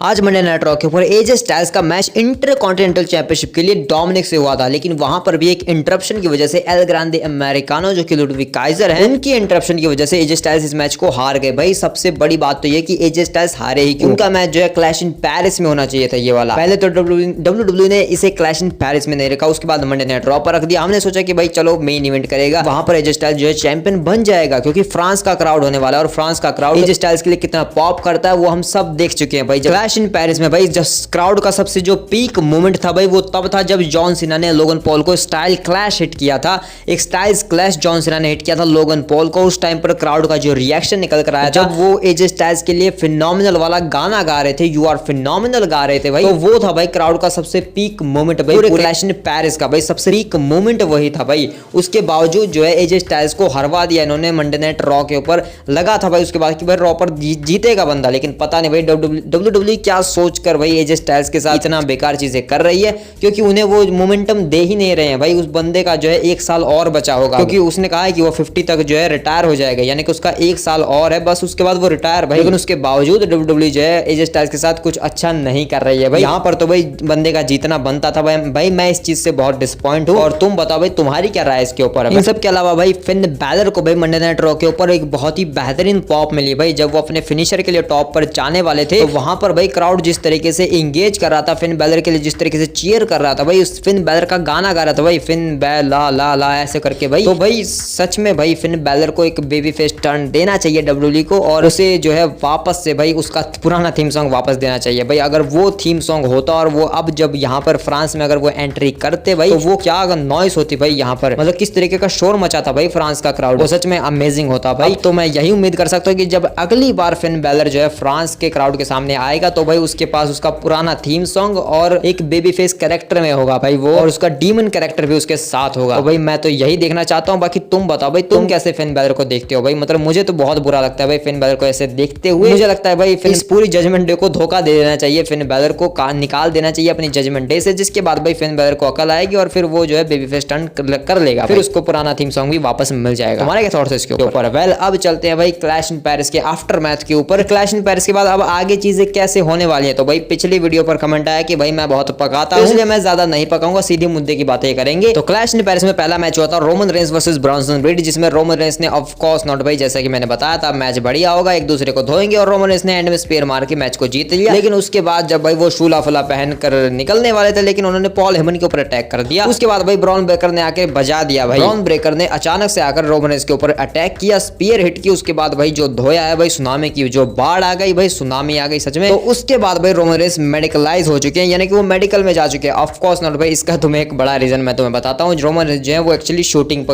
आज Monday night raw के ऊपर एजे स्टाइल्स का मैच इंटर कॉन्टिनेंटल चैंपियनशिप के लिए डोमिनिक से हुआ था, लेकिन वहां पर भी एक इंटरप्शन की वजह से एल ग्रांडे अमेरिकानो जो कि लुडविग काइजर हैं, उनकी इंटरप्शन की वजह से एजे स्टाइल्स इस मैच को हार गए। भाई सबसे बड़ी बात तो ये कि एजे स्टाइल्स हारे ही क्यों। उनका मैच जो है क्लैश इन पेरिस में होना चाहिए था ये वाला। पहले तो डब्ल्यूडब्ल्यू ने इसे क्लैश इन पेरिस में नहीं रखा, उसके बाद मंडे नाइट रॉ पर रख दिया। हमने सोचा कि भाई चलो मेन इवेंट करेगा, वहां पर एजे स्टाइल्स जो है चैंपियन बन जाएगा, क्योंकि फ्रांस का क्राउड होने वाला है और फ्रांस का क्राउड एजे स्टाइल्स के लिए कितना पॉप करता है वो हम सब देख चुके हैं। भाई क्लैश इन पेरिस में भाई जब क्राउड का सबसे जो पीक मोमेंट था भाई वो तब था जब जॉन सीना ने लोगन पॉल को स्टाइल क्लैश हिट किया था। एक स्टाइल्स क्लैश जॉन सीना ने हिट किया था लोगन पॉल को। उस टाइम पर क्राउड का जो रिएक्शन निकल कर आया था जब वो एजे स्टाइल्स के लिए फिनोमिनल वाला गाना गा रहे थे, यू आर फिनोमिनल गा रहे थे भाई, तो वो था भाई क्राउड का सबसे पीक मोमेंट भाई पूरे क्लैश इन पेरिस का। भाई सबसे पीक मोमेंट वही था भाई। उसके बावजूद जो है एजे स्टाइल्स को हरवा दिया इन्होंने मंडे नाइट रॉ के ऊपर। लगा था भाई उसके बाद कि भाई रॉ पर जीतेगा बंदा, लेकिन पता नहीं भाई डब्ल्यूडब्ल्यू क्या सोचकर भाई एजे स्टाइल्स के साथ इतना बेकार चीजें कर रही है, क्योंकि उन्हें वो मोमेंटम दे ही नहीं रहे हैं भाई। उस बंदे का जो है 1 साल और बचा होगा, क्योंकि उसने कहा है कि वो 50 तक जो है रिटायर हो जाएगा, यानी कि उसका 1 साल और है बस, उसके बाद वो रिटायर भाई। लेकिन उसके बावजूद डब्ल्यूडब्ल्यू जो है एजे स्टाइल्स के साथ कुछ अच्छा नहीं कर रही है भाई। यहाँ पर तो भाई बंदे का जीतना बनता था भाई। मैं इस चीज से बहुत डिसअपॉइंट हूँ, और तुम बताओ भाई तुम्हारी क्या राय इसके ऊपर। इन सब के अलावा भाई फिन बैलर को भाई मंडे नाइट रॉ के ऊपर एक बहुत ही बेहतरीन पॉप मिली भाई। जब वो अपने फिनिशर के लिए टॉप पर जाने वाले थे तो वहां पर भाई क्राउड जिस तरीके से एंगेज कर रहा था फिन बैलर के लिए, जिस तरीके से चीयर कर रहा था भाई, उस फिन बैलर का गाना गा रहा था भाई, फिन बैला ला ला ऐसे करके भाई। तो भाई सच में भाई फिन बैलर को एक बेबी फेस टर्न देना चाहिए डब्ल्यूडब्ल्यू को, और उसे जो है वापस से भाई उसका पुराना थीम सॉन्ग वापस देना चाहिए भाई। अगर वो थीम सॉन्ग होता और वो अब जब यहाँ पर फ्रांस में अगर वो एंट्री करते भाई तो वो क्या अगर नॉइस होती भाई यहाँ पर, मतलब किस तरीके का शोर मचा था भाई फ्रांस का क्राउड, वो सच में अमेजिंग होता भाई। तो मैं यही उम्मीद कर सकता हूँ कि जब अगली बार फिन बैलर जो है फ्रांस के क्राउड के सामने आएगा तो भाई उसके पास उसका पुराना थीम सॉन्ग और एक बेबी फेस कैरेक्टर में होगा भाई वो, और उसका डीमन कैरेक्टर भी उसके साथ होगा। तो भाई मैं तो यही देखना चाहता हूँ। बाकी तुम बताओ भाई तुम कैसे फिन बैलर को देखते हो भाई। मतलब मुझे तो बहुत बुरा लगता है भाई फिन बैलर को ऐसे देखते हुए। मुझे लगता है भाई इस पूरी जजमेंट डे को धोखा दे देना चाहिए, फिन बैलर को निकाल देना चाहिए अपनी जजमेंट डे से, जिसके बाद भाई फिन बैलर को अकल आएगी और फिर वो जो है बेबी फेस टर्न कर लेगा, फिर उसको पुराना थीम सॉन्ग भी वापस मिल जाएगा। हमारे क्या थॉट्स है इसके ऊपर। वेल अब चलते हैं भाई क्लैश इन पेरिस के आफ्टर मैच के ऊपर। क्लैश इन पेरिस के बाद अब आगे चीजें कैसे होने वाली है, तो भाई पिछली वीडियो पर कमेंट आया कि भाई मैं बहुत पकाता हूं, इसलिए मैं ज्यादा नहीं पकाऊंगा, सीधे मुद्दे की बातें करेंगे। तो क्लैश इन पेरिस में पहला मैच हुआ था Roman Reigns versus Bronson read, जिसमें रोमन रेंस ने ऑफ कोर्स नॉट भाई, जैसा कि मैंने बताया था मैच बढ़िया होगा, एक दूसरे को धोएंगे, और रोमन रेंस ने एंड में स्पेयर मार के मैच को जीत लिया। लेकिन उसके बाद जब भाई वो शूला फुला पहनकर निकलने वाले थे, लेकिन उन्होंने पॉल हेमन के ऊपर अटैक कर दिया। उसके बाद भाई ब्रॉन ब्रेकर ने आके बजा दिया भाई। ब्रॉन ब्रेकर ने अचानक से आकर रोमन रेंस के ऊपर अटैक किया, स्पीयर हिट की। उसके बाद भाई जो धोया है भाई, सुनामी की जो बाढ़ आ गई भाई, सुनामी आ गई सच में। तो उसके बाद भाई रोमन रेंस मेडिकलाइज हो चुके हैं, यानी कि वो मेडिकल में जा चुके हैं। ऑफ कोर्स नॉट भाई, इसका तुम्हें एक बड़ा रीजन मैं तुम्हें बताता हूँ। रोमन रेंस जो है वो एक्चुअली शूटिंग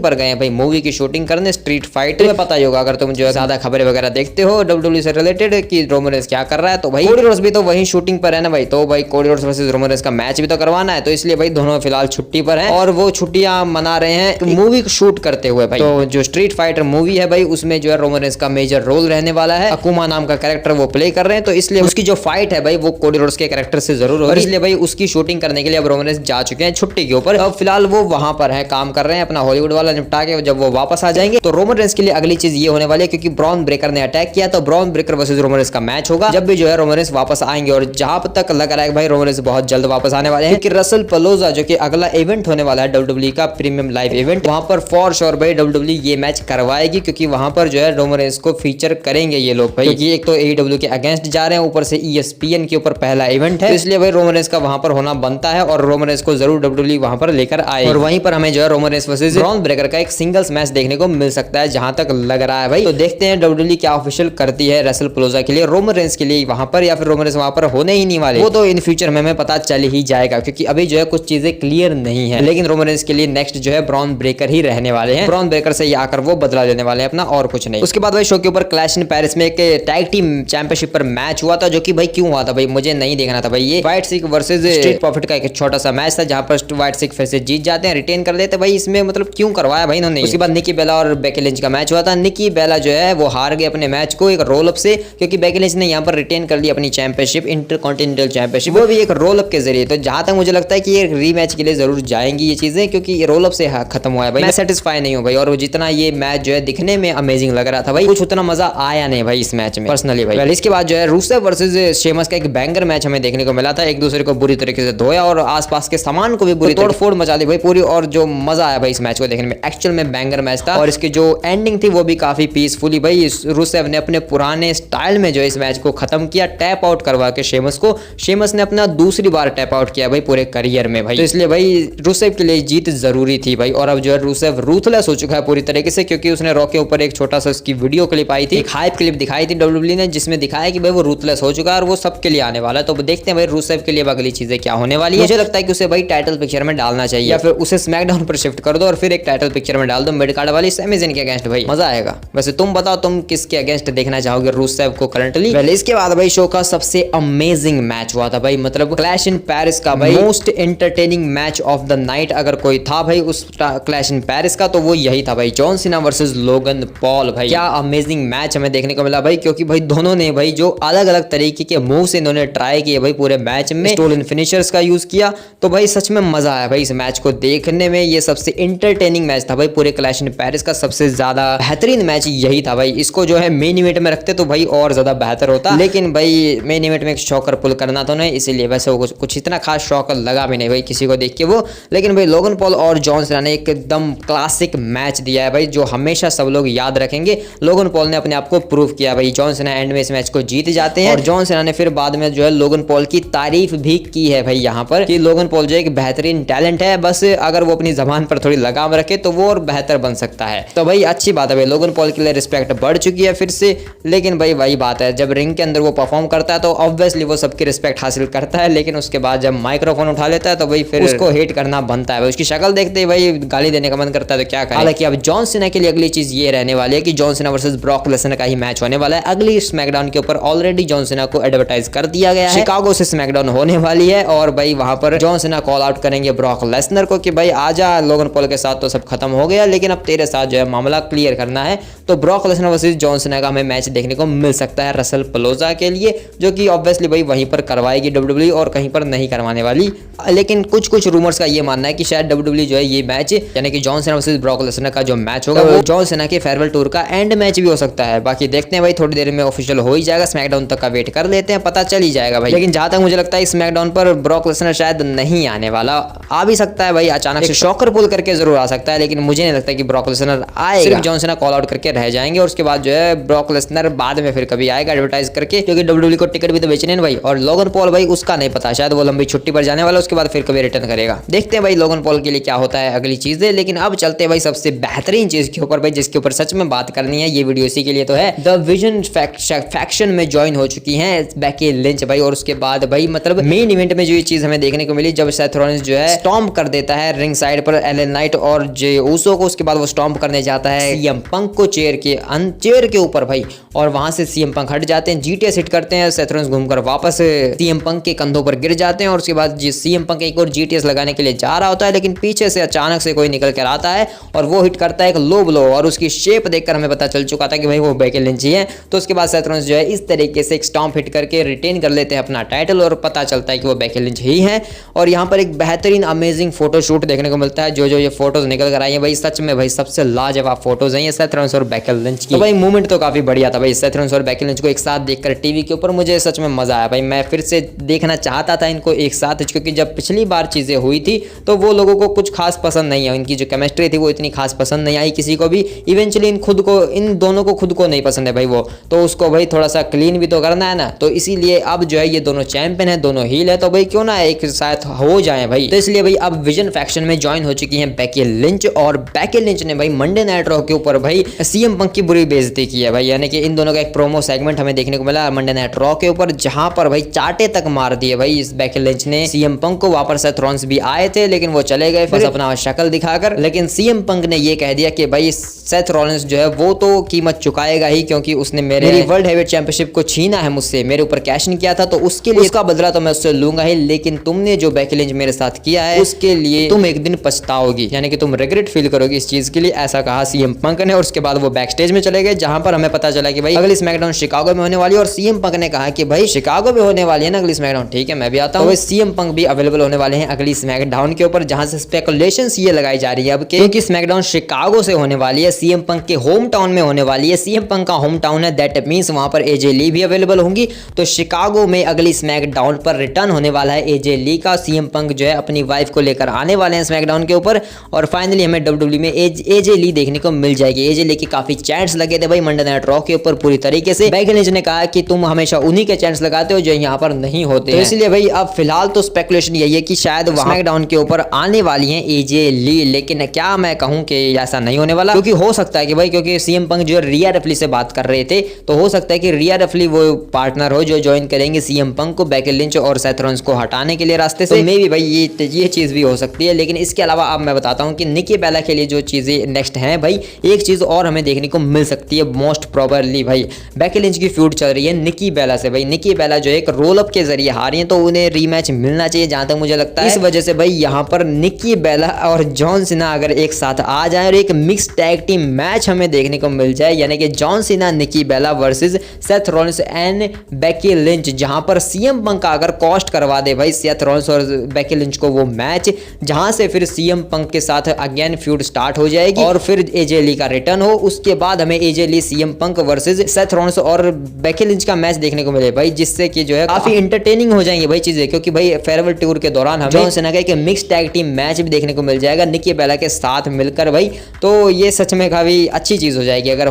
पर गए हैं भाई, मूवी की शूटिंग करने, स्ट्रीट फाइट। तुम्हें पता ही होगा अगर तुम जो है ज्यादा खबरें वगैरह देखते हो डब्ल्यूडब्ल्यू से रिलेटेड कि रोमन रेंस क्या कर रहा है। तो भाई कोडी रोड्स भी तो वहीं शूटिंग पर है ना भाई, तो भाई Cody Rhodes versus Roman Reigns का मैच भी तो करवाना है, तो इसलिए भाई दोनों फिलहाल छुट्टी पर हैं और वो छुट्टियां मना रहे हैं मूवी शूट करते हुए भाई। तो जो स्ट्रीट फाइटर मूवी है भाई उसमें जो है रोमन रेंस का मेजर रोल रहने वाला है, अकुमा नाम का कैरेक्टर वो प्ले कर रहे हैं, तो इसलिए उसकी जो फाइट है भाई वो कोडी रोड्स के कैरेक्टर से जरूर होगी, इसलिए भाई उसकी शूटिंग करने के लिए अब रोमन रेंस जा चुके हैं छुट्टी के ऊपर। अब फिलहाल वो वहां पर है, काम कर रहे हैं अपना हॉलीवुड वाला निपटा के। जब वो वापस आ जाएंगे तो रोमन रेंस के लिए अगली चीज ये होने वाली है, क्योंकि ब्रॉन ब्रेकर ने अटैक किया, तो Bron Breakker versus Roman Reigns का मैच होगा जब भी जो है रोमन रेंस वापस आएंगे। और जहां तक लग रहा है भाई रोमन रेंस बहुत जल्द वापस आने वाले हैं, क्योंकि रसल पलोजा जो कि अगला इवेंट होने वाला है डब्ल्यूडब्ल्यू का प्रीमियम लाइव इवेंट, वहां पर फॉर श्योर भाई डब्ल्यूडब्ल्यू ये मैच करवाएगी, क्योंकि वहां पर जो है रोमन रेंस को फीचर करेंगे ये लोग भाई, क्योंकि एक तो एईडब्ल्यू के अगेंस्ट जा रहे हैं, ऊपर से ईएसपीएन के ऊपर पहला इवेंट है, इसलिए भाई रोमन रेंस का वहां पर होना बनता है और रोमन रेंस को जरूर डब्ल्यूडब्ल्यू वहां पर लेकर आए। और वहीं पर हमें जो है Roman Reigns versus Bron Breakker का एक सिंगल्स मैच देखने को मिल सकता है, जहां तक लग रहा है भाई। तो देखते हैं डब्ल्यूडब्ल्यू क्या ऑफिशियल करती है रसल पलोजा के लिए, रोमन रेंस के लिए वहां पर, या फिर रोमन रेंस वहां पर होने ही नहीं वाले, वो तो इन फ्यूचर में हमें पता चल ही जाएगा, क्योंकि अभी जो है कुछ चीजें क्लियर नहीं है। लेकिन रोमन रेंस के लिए नेक्स्ट जो है ब्रॉन ब्रेकर ही रहने वाले हैं, ब्रॉन ब्रेकर से आकर वो बदला लेने वाले हैं अपना, और कुछ नहीं। उसके बाद भाई शो के ऊपर क्लैश इन पेरिस में एक टैग टीम चैंपियनशिप पर मैच हुआ था, जो कि भाई क्यों हुआ था भाई मुझे नहीं देखना था भाई। ये white Sikh versus street profit का एक छोटा सा मैच था, जहां पर व्हाइट सिख फिर से जीत जाते हैं, रिटेन कर देते भाई। इसमें मतलब क्यों करवाया भाई इन्होंने। उसके बाद निकी बेला और बेकी लिंच का मैच हुआ था, निकी बेला जो है वो हार गए अपने मैच को एक रोल अप से, क्योंकि बेकी लिंच ने यहाँ पर रिटेन कर ली अपनी चैंपियनशिप, इंटरकॉन्टिनेंटल चैंपियनशिप, वो भी एक रोल अप के जरिए। तो जहां तक मुझे लगता है कि ये रीमैच के लिए जरूर जाएंगी ये चीजें, क्योंकि ये रोल अप से खत्म हुआ है भाई। मैं सेटिस्फाई नहीं हूं भाई, और जितना ये मैच जो है दिखने में अमेजिंग लग रहा था भाई, कुछ उतना मजा आया नहीं भाई इस मैच में पर्सनली भाई। इसके बाद जो है रूसेव वर्सेस शेमस का एक बैंगर मैच हमें देखने को मिला था। एक दूसरे को बुरी तरीके से धोया और आसपास के सामान को भी बुरी तोड़फोड़ मचा दी भाई पूरी, और जो मजा आया भाई इस मैच को देखने में, एक्चुअल में बैंगर मैच था। और इसकी जो एंडिंग थी वो भी काफी पीसफुली भाई रूसेव ने अपने पुराने स्टाइल में जो इस मैच को खत्म किया, टैप आउट करवा के शेमस को। शेमस ने अपना दूसरी बार टैप आउट किया भाई पूरे करियर में भाई, तो इसलिए भाई रूसेव के लिए जीत जरूरी थी भाई। और अब जो है रूसेव रूथलेस हो चुका है पूरी तरीके से, क्योंकि उसने रॉ के ऊपर एक छोटा सा उसकी वीडियो क्लिप आई थी, एक हाइप क्लिप दिखाई थी डब्ल्यूडब्ल्यूई ने, जिसमें दिखाया कि भाई वो रूथलेस हो चुका है और वो सबके लिए आने वाला है। तो देखते हैं भाई रूसेव के लिए अगली चीजें क्या होने वाली है। मुझे लगता है कि उसे भाई टाइटल पिक्चर में डालना चाहिए, या फिर उसे स्मैकडाउन पर शिफ्ट कर दो और फिर एक टाइटल पिक्चर में डाल दो मिड कार्ड वाली सैमी ज़ैन के अगेंस्ट, भाई मजा आएगा। वैसे तुम बताओ तुम किसके अगेंस्ट देखना चाहोगे रूसेव को करंटली। पहले इसके बाद भाई शो का सबसे अमेजिंग मैच हुआ था भाई, मतलब क्लैश इन पेरिस का भाई most entertaining match of the night अगर कोई था भाई उस क्लैश इन पेरिस का, तो वो यही था भाई, John Cena versus Logan Paul. भाई क्या अमेजिंग मैच हमें देखने को मिला भाई, क्योंकि भाई दोनों ने भाई जो अलग अलग तरीके के मूव से इन्होंने ट्राई किए भाई पूरे मैच में, स्टोलन फिनिशर्स का यूज किया, तो भाई सच में मजा आया भाई इस मैच को देखने में। ये सबसे इंटरटेनिंग मैच था भाई पूरे क्लैश इन पेरिस का, सबसे ज्यादा बेहतरीन मैच यही था भाई। इसको जो है मेन इवेंट में रखते तो भाई और ज्यादा बेहतर होता, लेकिन भाई मेन इवेंट में एक शॉकर पुल करना तो नहीं, इसीलिए वैसे वो कुछ इतना खास शॉकर लगा भी नहीं भाई किसी को देख के वो। लेकिन भाई लोगन पॉल और जॉन सीना ने एकदम क्लासिक मैच दिया है भाई, जो हमेशा सब लोग याद रखेंगे। लोगन पॉल ने अपने आप को प्रूव किया भाई, जॉन सीना एंड में इस मैच को जीत जाते हैं, और जॉन सीना ने फिर बाद में जो है लोगन पॉल की तारीफ भी की है भाई यहाँ पर, कि लोगन पॉल जो एक बेहतरीन टैलेंट है, बस अगर वो अपनी जबान पर थोड़ी लगाम रखे तो वो और बेहतर बन सकता है। तो भाई अच्छी बात है भाई, लोगन पॉल के लिए रिस्पेक्ट बढ़ चुकी है फिर से। लेकिन भाई वही बात है, जब रिंग के अंदर वो परफॉर्म करता है तो ऑब्वियसली वो सबकी रिस्पेक्ट हासिल करता है, लेकिन उसके बाद जब माइक्रोफोन उठा लेता है तो भाई फिर उसको हेट करना बनता है भाई। उसकी शक्ल देखते ही भाई गाली देने का मन करता है, तो क्या करें। हालांकि अब जॉन सीना के लिए अगली चीज ये रहने वाली है कि John Cena versus Brock Lesnar का ही मैच होने वाला है। अगली स्मैकडाउन के ऊपर ऑलरेडी जॉन सीना को एडवर्टाइज कर दिया गया है, शिकागो से स्मैकडाउन होने वाली है, और भाई वहां पर जॉन सीना कॉल आउट करेंगे ब्रॉक लेसनर को कि भाई आजा, लोगन पॉल के साथ तो सब खत्म हो गया, लेकिन अब तेरे साथ जो है मामला क्लियर करना है। तो Brock Lesnar versus John Cena का हमें मैच देखने को मिल सकता है रसल पलोजा के लिए, जो कि ऑब्वियसली भाई वहीं पर करवाएगी डब्ल्यूडब्ल्यूई और कहीं पर नहीं करवाने वाली। लेकिन कुछ रूमर्स का ये मानना है कि शायद डब्ल्यूडब्ल्यूई जो है ये मैच यानी कि John Cena versus Brock Lesnar का जो मैच होगा वो जॉन सीना के फेयरवेल टूर का एंड मैच भी हो सकता है। बाकी देखते हैं भाई, थोड़ी देर में ऑफिशियल हो ही जाएगा, स्मैकडाउन तक का वेट कर लेते हैं, पता चल ही जाएगा भाई। लेकिन जहां तक मुझे लगता है स्मैकडाउन पर ब्रॉक लेसनर शायद नहीं आने वाला, आ भी सकता है भाई, अचानक से शॉकर पुल करके जरूर आ सकता है, लेकिन मुझे नहीं लगता कि ब्रॉक लेसनर आएगा। सिर्फ जॉन सीना कॉल आउट करके रह जाएंगे और उसके बाद जो है ब्रॉक लेसनर बाद में फिर कभी आएगा एडवर्टाइज करके, क्योंकि डब्ल्यूडब्ल्यूई को टिकट भी तो बेचने हैं भाई। और लोगन पॉल भाई उसका नहीं पता, शायद वो लंबी छुट्टी पर जाने वाला, उसके बाद फिर कभी रिटर्न करेगा। देखते हैं भाई लोगन पॉल के लिए क्या होता है अगली चीजें। लेकिन अब चलते हैं भाई सबसे बेहतरीन चीज के ऊपर भाई, जिसके ऊपर सच में बात करनी है, ये वीडियो इसी के लिए तो है। द विजन फैक्शन में ज्वाइन हो चुकी है बेकी लिंच भाई, और उसके बाद भाई मतलब मेन इवेंट में जो ये चीज हमें देखने को मिली, जब सेथ रॉलिंस जो है स्टॉम्प कर देता है रिंग साइड पर एलन नाइट और जे ऊसो को, उसके बाद वो स्टॉम्प करने जाता है सीएम पंक को चेयर के ऊपर भाई, और वहां से सीएम पंक हट जाते हैं, जीटीएस हिट करते हैं, सेथ रॉलिंस घूमकर वापस सीएम पंक के कंधों पर गिर जाते हैं, और उसके बाद सीएम पंक एक और जीटीएस लगाने के लिए जा रहा होता है, लेकिन पीछे से अचानक से कोई निकल कर आता है और वो हिट करता है एक लो ब्लो, और उसकी शेप देखकर हमें पता चल चुका था कि भाई वो बेकी लिंच ही है। तो उसके बाद सेथ रॉलिंस जो है इस तरीके से एक स्टॉम्प हिट करके रिटेन कर लेते हैं अपना टाइटल, और पता चलता है कि वो बेकी लिंच ही है। और यहाँ पर एक बेहतरीन अमेजिंग फोटो शूट देखने को मिलता है, जो ये फोटोज निकल कर आई है भाई, सच में भाई सबसे लाजवाब फोटोज हैं ये सेथ रॉलिंस और बेकी लिंच की। तो भाई मूवमेंट तो काफी बढ़िया था भाई, सेथ रॉलिंस और बेकी लिंच को एक साथ देखकर टीवी के ऊपर मुझे सच में मजा आया भाई। मैं फिर से देखना चाहता था इनको एक साथ, क्योंकि जब पिछली बार चीजें हुई थी तो वो लोगों को कुछ खास पसंद नहीं है, इनकी जो केमिस्ट्री थी वो इतनी खास पसंद नहीं आई किसी को भी। इवेंचुअली इन दोनों को खुद को नहीं पसंद है भाई वो, तो उसको भाई थोड़ा सा क्लीन भी तो करना है ना, तो इसीलिए अब जो है ये दोनों चैंपियन है, दोनों हील है, तो भाई क्यों ना एक साथ हो जाए भाई। तो इसलिए भाई अब विजन फैक्शन में ज्वाइन हो चुकी है बेकी लिंच, और बेकी लिंच ने भाई मंडे नाइट रॉ के ऊपर भाई सीएम पंक की बुरी बेइज्जती की है भाई, यानी कि इन दोनों का एक प्रोमो सेगमेंट हमें देखने को मिला मंडे नाइट रॉ के ऊपर, जहां पर भाई चाटे तक मार दिए भाई इस बेकी लिंच ने सीएम पंक को। वापस सेथ रॉलिंस भी आए थे लेकिन वो चले गए फिर अपना शक्ल दिखाकर, लेकिन सीएम पंक ने ये कह दिया कि भाई सेथ रॉलिंस जो है वो तो कीमत चुकाएगा ही, क्योंकि उसने मेरी वर्ल्ड हेवीवेट चैंपियनशिप को छीना है मुझसे, मेरे ऊपर कैश इन किया था, तो उसके लिए उसका बदला तो मैं उससे लूंगा ही, लेकिन तुमने जो बेकी लिंच मेरे साथ किया है उसके लिए तुम एक दिन पछताओगी, यानी कि तुम रिग्रेट फील करोगी इस चीज के लिए, ऐसा कहा सीएम पंक ने। और उसके बाद वो बैक स्टेज में चले गए, जहां पर हमें पता चला कि भाई अगली स्मैकडाउन शिकागो में होने वाली है, और सीएम पंक ने कहा कि भाई शिकागो में होने वाली है ना अगली स्मैकडाउन, ठीक है मैं भी आता हूँ। सीएम पंक भी अवेलेबल होने वाले हैं अगली स्मैकडाउन के ऊपर, जहां से स्पेकुलेशंस ये लगाई जा रही है अब क्योंकि स्मैकडाउन शिकागो से होने वाली है, सीएम पंक के होम टाउन में होने वाली है। सीएम पंक का होम टाउन है, दैट मींस वहां पर एजे ली भी अवेलेबल होंगी। तो शिकागो में अगली स्मैकडाउन पर रिटर्न होने वाला है एजे ली का। सीएम पंक जो है अपनी वाइफ को लेकर आने वाले हैं स्मैकडाउन के ऊपर और फाइनली हमें डब्ल्यूडब्ल्यूई में एजे ली देखने को मिल जाएगी। एजे ली के काफी चैट्स लगे थे भाई मंडे नाइट रॉ के ऊपर पूरी तरीके से। बेकी लिंच ने कहा कि तुम हमेशा उन्हीं के चैट्स लगाते हो जो यहाँ पर नहीं होते हैं। तो इसलिए भाई अब फिलहाल तो स्पेकुलेशन यही है कि शायद स्मैकडाउन के ऊपर आने वाली हैं एजे ली, लेकिन क्या मैं कहूँ कि ऐसा नहीं होने वाला, क्योंकि हो सकता है कि भाई क्योंकि सीएम पंक जो रिया रिप्ली से बात कर रहे थे तो हो सकता है कि रिया रिप्ली वो पार्टनर हो जो ज्वाइन करेंगे सीएम पंक को बेकी लिंच और सेथ रॉलिंस को हटाने के लिए रास्ते से। मे भी भाई ये चीज भी हो सकती है। लेकिन इसके अलावा अब मैं बताता हूँ कि निकी बेला के लिए जो चीजें नेक्स्ट हैं भाई, एक चीज और हमें देखने को मिल सकती है मोस्ट प्रोबेबली भाई, बेकी लिंच की फ्यूड चल रही है निकी बेला से। भाई निकी बेला जो एक रोल अप के जरिए हारी है तो उन्हें रीमैच मिलना चाहिए जहां तक मुझे लगता है। इस वजह से भाई यहाँ पर निकी बेला और जॉन सीना अगर एक साथ आ जाए और एक मिक्स टैग टीम मैच हमें देखने को मिल जाए, यानी कि John Cena Nikki Bella versus Seth Rollins and Becky Lynch, जहां पर सीएम पंक अगर कॉस्ट करवा दे भाई सेथ रॉलिंस और बेकी लिंच को वो मैच, जहां से फिर सीएम पंक के साथ अगेन फ्यूड स्टार्ट हो जाएगी और फिर एजे ली का रिटर्न हो। उसके बाद हमें AJ Lee CM Punk versus Seth Rollins और बेकी लिंच का मैच देखने को मिले भाई, जिससे कि जो है काफी इंटरटेनिंग हो जाएंगे भाई चीजें, क्योंकि भाई फेयरवेल टूर के दौरान हमें जॉन सीना का एक मिक्स टैग टीम मैच भी देखने को मिल जाएगा निकी बेला के साथ मिलकर भाई। तो ये सच में काफी अच्छी चीज हो जाएगी अगर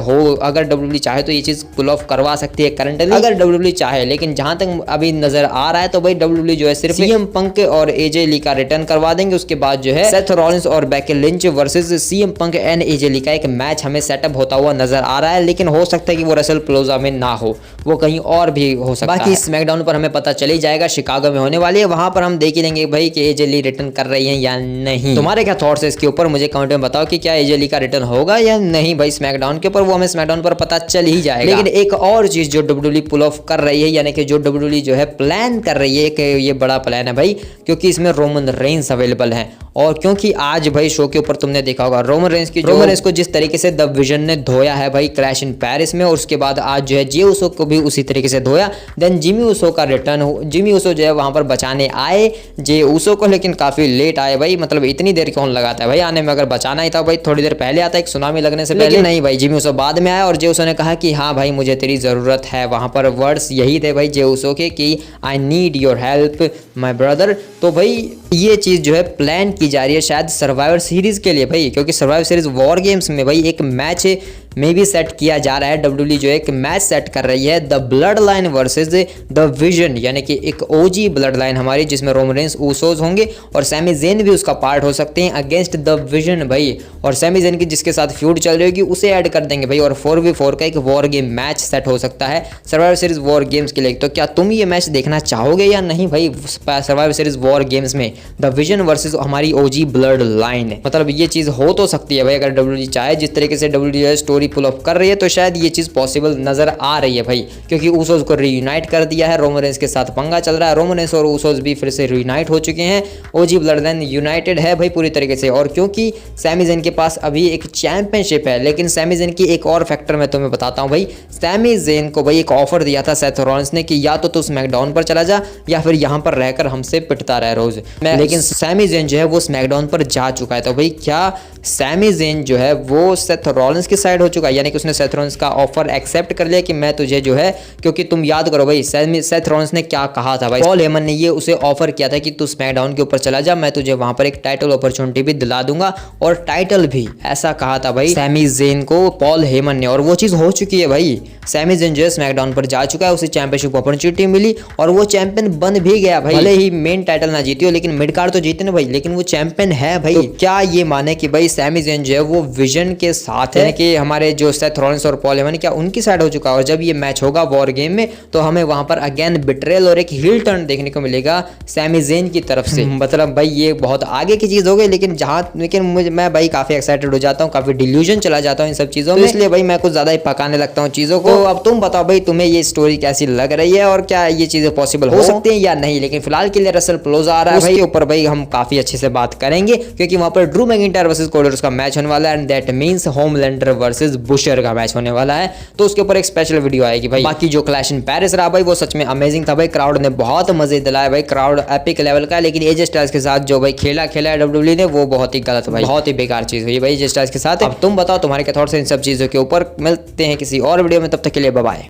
डब्ल्यूडब्ल्यूई चाहे तो ये चीज पुल ऑफ करवा सकती है करंटली, अगर डब्ल्यूडब्ल्यूई चाहे। लेकिन जहां तक अभी नजर आ रहा है तो भाई डब्ल्यूडब्ल्यूई जो है सिर्फ सीएम पंक और एजे ली का रिटर्न करवा देंगे। उसके बाद जो है सेथ रॉलिंस और Becky Lynch versus CM Punk and AJ Lee का एक मैच हमें सेटअप होता हुआ नजर आ रहा है। लेकिन हो सकता है कि वो रेसल प्लाजा में ना हो, वो कहीं और भी हो सकता है। बाकी स्मैकडाउन पर हमें पता चल ही जाएगा, शिकागो में होने वाली है, वहां पर हम देख ही लेंगे भाई कि एजे ली रिटर्न कर रही है या नहीं। तुम्हारे क्या थॉट्स है इसके ऊपर, मुझे कमेंट में बताओ कि क्या एजे ली का रिटर्न होगा या नहीं भाई स्मैकडाउन के ऊपर, वो हमें स्मैकडाउन पर पता चल ही जाएगा। लेकिन एक और चीज जो डब्ल्यूडब्ल्यूई पुल ऑफ कर रही है, यानी कि जो डब्ल्यूडब्ल्यूई जो है प्लान कर रही है, कि ये बड़ा प्लान है भाई, क्योंकि इसमें रोमन रेंस अवेलेबल है। और क्योंकि आज भाई शो के ऊपर तुमने देखा होगा रोमन रेंस को जिस तरीके से द विजन ने धोया है भाई क्रैश इन पेरिस में, और उसके बाद आज जो है जे उसो को भी उसी तरीके से धोया। देन जिमी उसो का रिटर्न हो, जिमी उसो जो है वहां पर बचाने आए जे उसो को, लेकिन काफी लेट आए भाई, मतलब इतनी देर कौन लगाता है भाई आने में, अगर बचाना ही था भाई थोड़ी देर पहले आता, एक सुनामी लगने से पहले। नहीं भाई जिमी उसो बाद में आया और जे उसो ने कहा कि हाँ भाई मुझे तेरी जरूरत है, वहां पर वर्ड्स यही थे भाई जे उसो के कि I need your help my brother. तो भाई ये चीज जो है प्लान की जा रही है शायद सर्वाइवर सीरीज के लिए भाई, क्योंकि सर्वाइवर सीरीज वॉर गेम्स में भाई एक मैच में भी सेट किया जा रहा है। डब्ल्यूडब्ल्यूई जो है एक मैच सेट कर रही है the blood line versus the vision, यानी कि एक ओजी ब्लड लाइन हमारी, जिसमें रोमन रेंस ऊसोस होंगे और सैमी ज़ेन भी उसका पार्ट हो सकते हैं अगेंस्ट द विजन भाई। और सैमी ज़ेन की जिसके साथ फ्यूड चल रही होगी उसे ऐड कर देंगे भाई, और 4v4 का एक वॉर गेम मैच सेट हो सकता है सर्वाइवर सीरीज वॉर गेम्स के लिए। तो क्या तुम ये मैच देखना चाहोगे या नहीं भाई सर्वाइवर सीरीज वॉर गेम्स में द विजन वर्सेज हमारी ओजी ब्लड लाइन? मतलब ये चीज हो तो सकती है भाई अगर डब्ल्यूडब्ल्यूई चाहे, जिस तरीके से डब्ल्यूडब्ल्यूई स्टोरी पुल ऑफ कर रही है तो शायद ये चीज पॉसिबल नजर आ रही है भाई, क्योंकि ऊसोस को रीयूनाइट कर दिया है, रोमन रेंस के साथ पंगा चल रहा है, रोमन रेंस और ऊसोस भी फिर से रीयूनाइट हो चुके हैं, ओजी ब्लड लाइन यूनाइटेड है भाई पूरी तरीके से। और क्योंकि सैमी ज़ेन के पास अभी एक चैंपियनशिप है, लेकिन सैमी ज़ेन की एक और फैक्टर मैं तुम्हें बताता हूं भाई, सैमी ज़ेन को भाई एक ऑफर दिया था सेथ रॉलिंस ने कि या तो तू स्मैकडाउन पर चला जा या फिर यहां पर रहकर हमसे पिटता रहे रोज। लेकिन सैमी ज़ेन जो है वो स्मैकडाउन पर जा चुका है। तो भाई क्या सैमी ज़ेन जो है वो सेथ रॉलिंस की साइड हो चुका है, यानी कि उसने सेथ रॉलिंस का ऑफर एक्सेप्ट कर लिया कि मैं तुझे जो है, क्योंकि तुम याद करो भाई सेथ रॉलिंस ने क्या कहा था भाई, पॉल हेमन ने ये उसे ऑफर किया था कि तू स्मैकडाउन के ऊपर चला जा, मैं तुझे वहां पर एक टाइटल अपॉर्चुनिटी भी दिला दूंगा और टाइटल भी, ऐसा कहा था भाई सैमी ज़ेन को पॉल हेमन ने। और वो चीज हो चुकी है भाई, सैमी ज़ेन जो है स्मैकडाउन पर जा चुका है, उसे चैंपियनशिप अपॉर्चुनिटी मिली और वो चैंपियन बन भी गया भाई। भले ही मेन टाइटल ना जीती हो लेकिन मिड कार्ड तो जीते ना भाई, लेकिन वो चैंपियन है भाई। तो क्या ये माने कि भाई सैमी ज़ेन जो है वो विजन के साथ है कि हमारे जो सेथ रॉलिंस और पॉल हेमन क्या उनकी साइड हो चुका है? और जब ये मैच होगा वॉर गेम में तो हमें वहां पर अगेन बिट्रेल और एक हील टर्न देखने को मिलेगा सैमी ज़ेन की तरफ से। मतलब भाई ये बहुत आगे की चीज हो गई, लेकिन मैं भाई काफी एक्साइटेड हो जाता हूँ, काफी डिल्यूजन चला जाता हूँ इन सब चीजों में, इसलिए भाई मैं कुछ ज्यादा ही पकाने लगता हूँ चीजों को। अब तुम बताओ भाई तुम्हें ये स्टोरी कैसी लग रही है और क्या ये चीजें पॉसिबल हो सकती हैं या नहीं। लेकिन फिलहाल के लिए रसल प्लाजा आ रहा है भाई, उसके ऊपर भाई हम काफी अच्छे से बात करेंगे, क्योंकि वहां पर Drew McIntyre versus Cody Rhodes का मैच होने वाला है, and that means Homelander versus Bushehr का मैच होने वाला है। तो उसके ऊपर एक स्पेशल वीडियो आएगी भाई। बाकी जो क्लैश इन पेरिस रहा भाई वो सच में अमेजिंग था भाई, क्राउड ने बहुत मजे दिलाया भाई, क्राउड एपिक लेवल का। लेकिन एजे स्टाइल्स के साथ जो भाई खेला है डब्ल्यूडब्ल्यूई ने वो बहुत ही गलत भाई, बहुत ही बेकार चीज हुई भाई एजे स्टाइल्स के साथ। अब तुम बताओ तुम्हारे क्या थॉट्स हैं इन सब चीजों के ऊपर। मिलते हैं किसी और वीडियो में, तब तक के लिए बाय बाय।